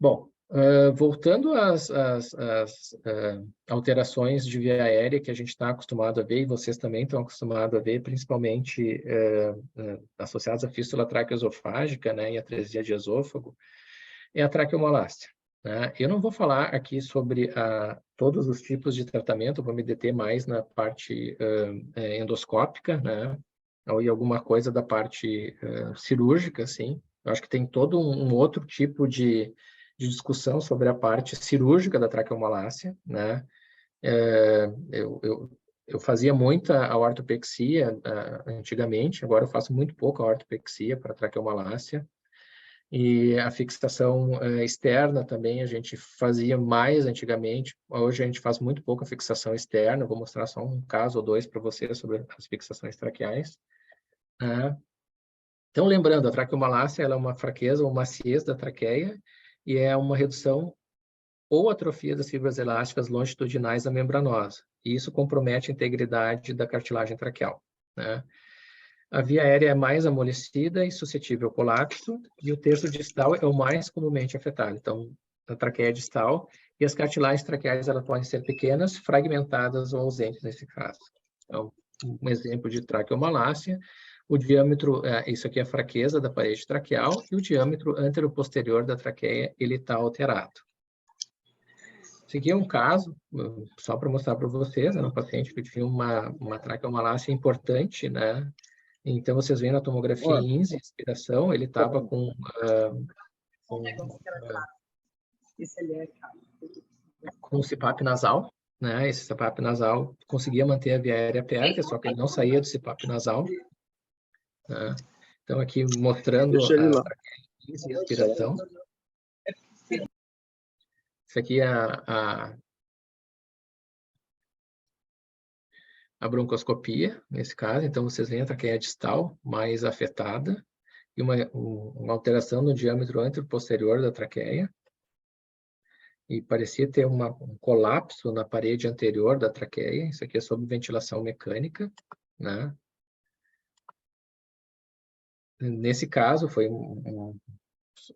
Bom, voltando às alterações de via aérea que a gente está acostumado a ver, e vocês também estão acostumados a ver, principalmente associadas à fístula traqueoesofágica, né, e atresia de esôfago, é a traqueomolácia, né? Eu não vou falar aqui sobre todos os tipos de tratamento, vou me deter mais na parte endoscópica, né, ou em alguma coisa da parte cirúrgica, sim. Eu acho que tem todo um outro tipo de discussão sobre a parte cirúrgica da traqueomolácia, né? Eu fazia muita ortopexia antigamente, agora eu faço muito pouco a ortopexia para traqueomolácia. E a fixação externa também a gente fazia mais antigamente. Hoje a gente faz muito pouco a fixação externa. Eu vou mostrar só um caso ou dois para vocês sobre as fixações traqueais, né? Então, lembrando, a traqueomalácia ela é uma fraqueza ou maciez da traqueia e é uma redução ou atrofia das fibras elásticas longitudinais da membranosa. E isso compromete a integridade da cartilagem traqueal, né? A via aérea é mais amolecida e suscetível ao colapso, e o terço distal é o mais comumente afetado. Então, a traqueia distal e as cartilagens traqueais elas podem ser pequenas, fragmentadas ou ausentes nesse caso. Então, um exemplo de traqueomalácia, o diâmetro, isso aqui é a fraqueza da parede traqueal, e o diâmetro anteroposterior da traqueia ele está alterado. Esse aqui é um caso, só para mostrar para vocês, era um paciente que tinha uma traqueomalácia importante, né? Então, vocês veem na tomografia em INSS, inspiração, ele estava com CPAP nasal, né? Esse CPAP nasal conseguia manter a via aérea aberta, só que ele não saía do CPAP nasal, né? Então, aqui mostrando a traqueia em INSS, inspiração. Isso aqui é a broncoscopia, nesse caso. Então, vocês veem a traqueia distal mais afetada e uma alteração no diâmetro anteroposterior da traqueia. E parecia ter um colapso na parede anterior da traqueia. Isso aqui é sob ventilação mecânica, né? Nesse caso, foi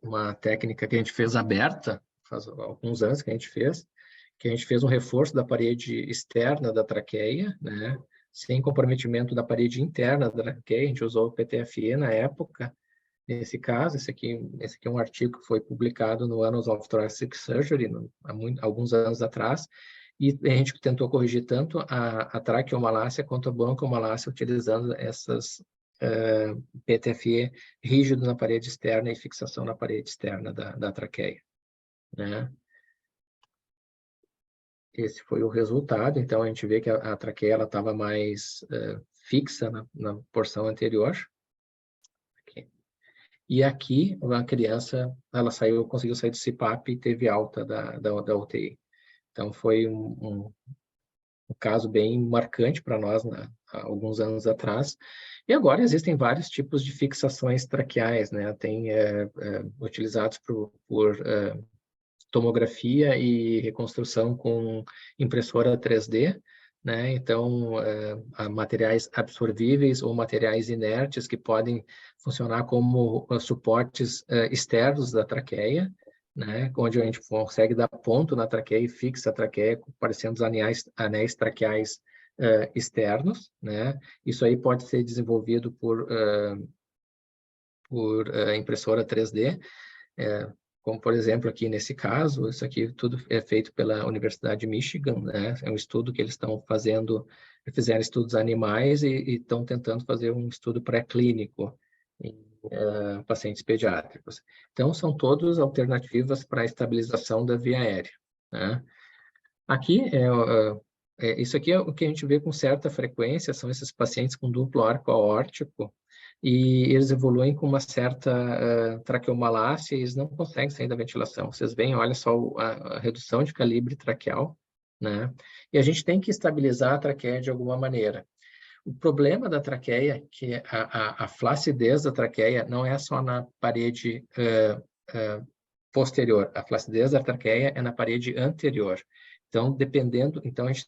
uma técnica que a gente fez aberta, faz alguns anos que a gente fez um reforço da parede externa da traqueia, né? Sem comprometimento da parede interna da traqueia. A gente usou o PTFE na época. Nesse caso, esse aqui é um artigo que foi publicado no Annals of Thoracic Surgery, há alguns anos atrás, e a gente tentou corrigir tanto a traqueomalácia quanto a broncomalácia utilizando essas PTFE rígido na parede externa e fixação na parede externa da traqueia, né? Esse foi o resultado. Então, a gente vê que a traqueia estava mais fixa na porção anterior. E aqui, a criança, ela conseguiu sair do CPAP e teve alta da UTI. Então, foi um caso bem marcante para nós, né, há alguns anos atrás. E agora existem vários tipos de fixações traqueais, né? Tem utilizados por tomografia e reconstrução com impressora 3D, né? Então, materiais absorvíveis ou materiais inertes que podem funcionar como suportes externos da traqueia, né? Onde a gente consegue dar ponto na traqueia e fixa a traqueia, parecendo os anéis traqueais externos, né? Isso aí pode ser desenvolvido por impressora 3D, como, por exemplo, aqui nesse caso, isso aqui tudo é feito pela Universidade de Michigan, né? É um estudo que eles estão fazendo, fizeram estudos animais e estão tentando fazer um estudo pré-clínico em pacientes pediátricos. Então, são todas alternativas para a estabilização da via aérea, né? Aqui, isso aqui é o que a gente vê com certa frequência, são esses pacientes com duplo arco aórtico, e eles evoluem com uma certa traqueomalácia e eles não conseguem sair da ventilação. Vocês veem, olha só a redução de calibre traqueal, né? E a gente tem que estabilizar a traqueia de alguma maneira. O problema da traqueia, que é a flacidez da traqueia, não é só na parede posterior. A flacidez da traqueia é na parede anterior. Então, então a gente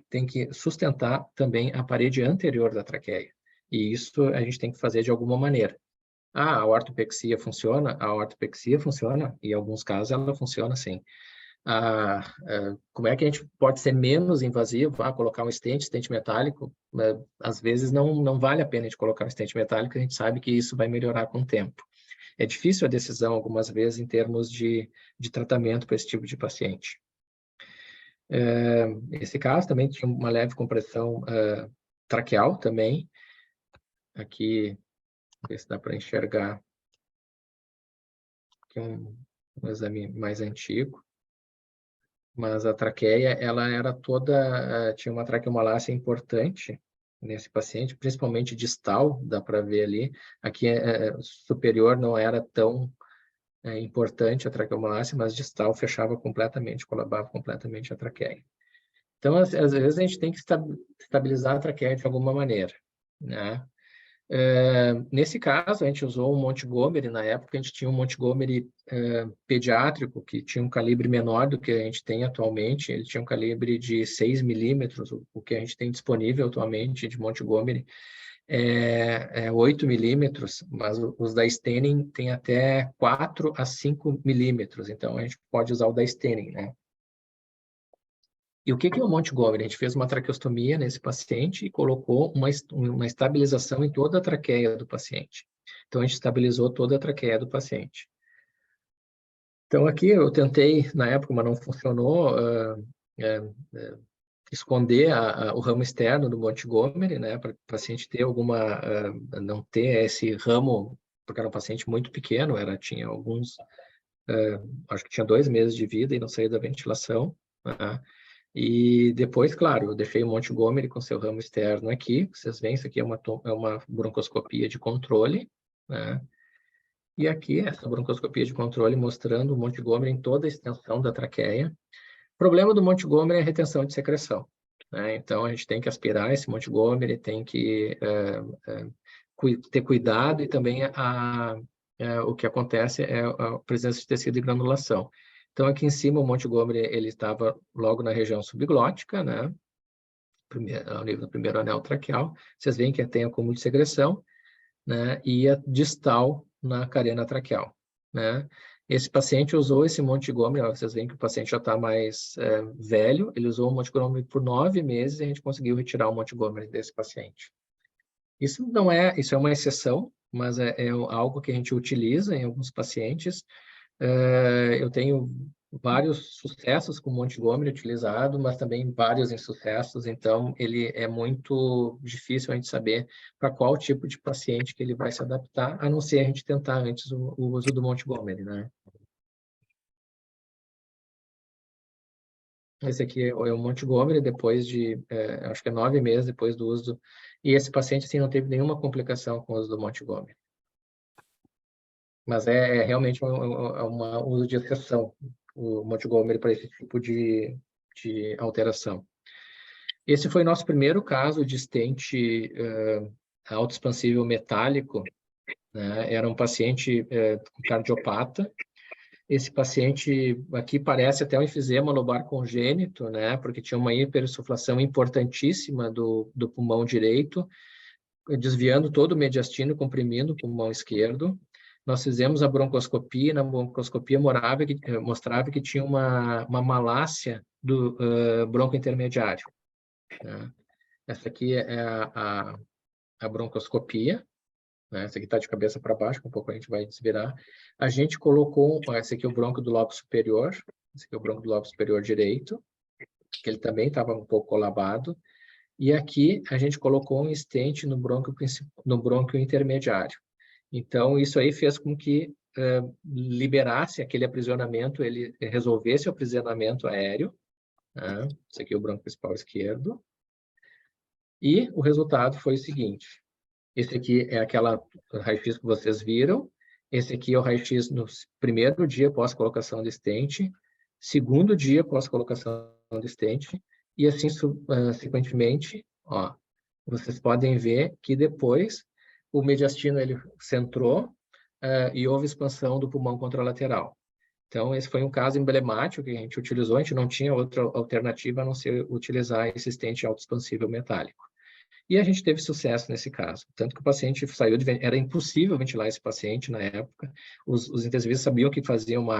tem que sustentar também a parede anterior da traqueia. E isso a gente tem que fazer de alguma maneira. A ortopexia funciona? A ortopexia funciona, e em alguns casos ela funciona sim. Como é que a gente pode ser menos invasivo? Colocar um estente metálico, às vezes não vale a pena a gente colocar um estente metálico, a gente sabe que isso vai melhorar com o tempo. É difícil a decisão, algumas vezes, em termos de tratamento para esse tipo de paciente. Esse caso também tinha uma leve compressão traqueal também. Aqui, ver se dá para enxergar. Aqui um exame mais antigo. Mas a traqueia, ela era toda, tinha uma traqueomalácia importante nesse paciente, principalmente distal, dá para ver ali. Aqui, superior não era tão importante a traqueomalácia, mas distal fechava completamente, colabava completamente a traqueia. Então, às vezes, a gente tem que estabilizar a traqueia de alguma maneira, né? Nesse caso, a gente usou um Montgomery. Na época, a gente tinha um Montgomery pediátrico, que tinha um calibre menor do que a gente tem atualmente. Ele tinha um calibre de 6 milímetros, o que a gente tem disponível atualmente de Montgomery é 8 milímetros, mas os da Stenning tem até 4 a 5 milímetros, então a gente pode usar o da Stenning, né? E o que é o Montgomery? A gente fez uma traqueostomia nesse paciente e colocou uma estabilização em toda a traqueia do paciente. Então, a gente estabilizou toda a traqueia do paciente. Então, aqui eu tentei, na época, mas não funcionou, esconder o ramo externo do Montgomery, né, para o paciente ter não ter esse ramo, porque era um paciente muito pequeno, tinha alguns, acho que tinha 2 meses de vida e não saía da ventilação, né? E depois, claro, eu deixei o Montgomery com seu ramo externo aqui. Vocês veem, isso aqui é uma broncoscopia de controle, né? E aqui, essa broncoscopia de controle mostrando o Montgomery em toda a extensão da traqueia. O problema do Montgomery é a retenção de secreção, né? Então, a gente tem que aspirar esse Montgomery, tem que ter cuidado, e também o que acontece é a presença de tecido e granulação. Então, aqui em cima, o Montgomery ele estava logo na região subglótica, né? Ao nível do primeiro anel traqueal. Vocês veem que tem acúmulo de secreção, né? E a distal na carena traqueal, né? Esse paciente usou esse Montgomery, vocês veem que o paciente já está mais velho, ele usou o Montgomery por 9 meses e a gente conseguiu retirar o Montgomery desse paciente. Isso é uma exceção, mas é algo que a gente utiliza em alguns pacientes. Eu tenho vários sucessos com o Montgomery utilizado, mas também vários insucessos, então ele é muito difícil a gente saber para qual tipo de paciente que ele vai se adaptar, a não ser a gente tentar antes o uso do Montgomery, né? Esse aqui é o Montgomery, depois de, acho que 9 meses depois do uso, e esse paciente assim, não teve nenhuma complicação com o uso do Montgomery. Mas é realmente um uso de exceção, o Montgomery, para esse tipo de alteração. Esse foi nosso primeiro caso de stent autoexpansível metálico, né? Era um paciente cardiopata. Esse paciente aqui parece até um enfisema lobar congênito, né? Porque tinha uma hiperinsuflação importantíssima do pulmão direito, desviando todo o mediastino, comprimindo o pulmão esquerdo. Nós fizemos a broncoscopia, e na broncoscopia mostrava que tinha uma malácia do bronco intermediário, né? Essa aqui é a broncoscopia, né? Essa aqui está de cabeça para baixo, um pouco a gente vai desvirar. A gente colocou, esse aqui é o bronco do lobo superior, esse aqui é o bronco do lobo superior direito, que ele também estava um pouco colabado. E aqui a gente colocou um stent no brônquio intermediário. Então, isso aí fez com que liberasse aquele aprisionamento, ele resolvesse o aprisionamento aéreo, né? Esse aqui é o brônquio principal esquerdo. E o resultado foi o seguinte: esse aqui é aquela raio-x que vocês viram, esse aqui é o raio-x no primeiro dia pós colocação de stent, segundo dia pós colocação de stent, e assim sequentemente, ó, vocês podem ver que depois o mediastino ele centrou e houve expansão do pulmão contralateral. Então, esse foi um caso emblemático que a gente utilizou, a gente não tinha outra alternativa a não ser utilizar esse stent autoexpansível metálico. E a gente teve sucesso nesse caso, tanto que o paciente saiu era impossível ventilar esse paciente na época, os intensivistas sabiam que faziam uma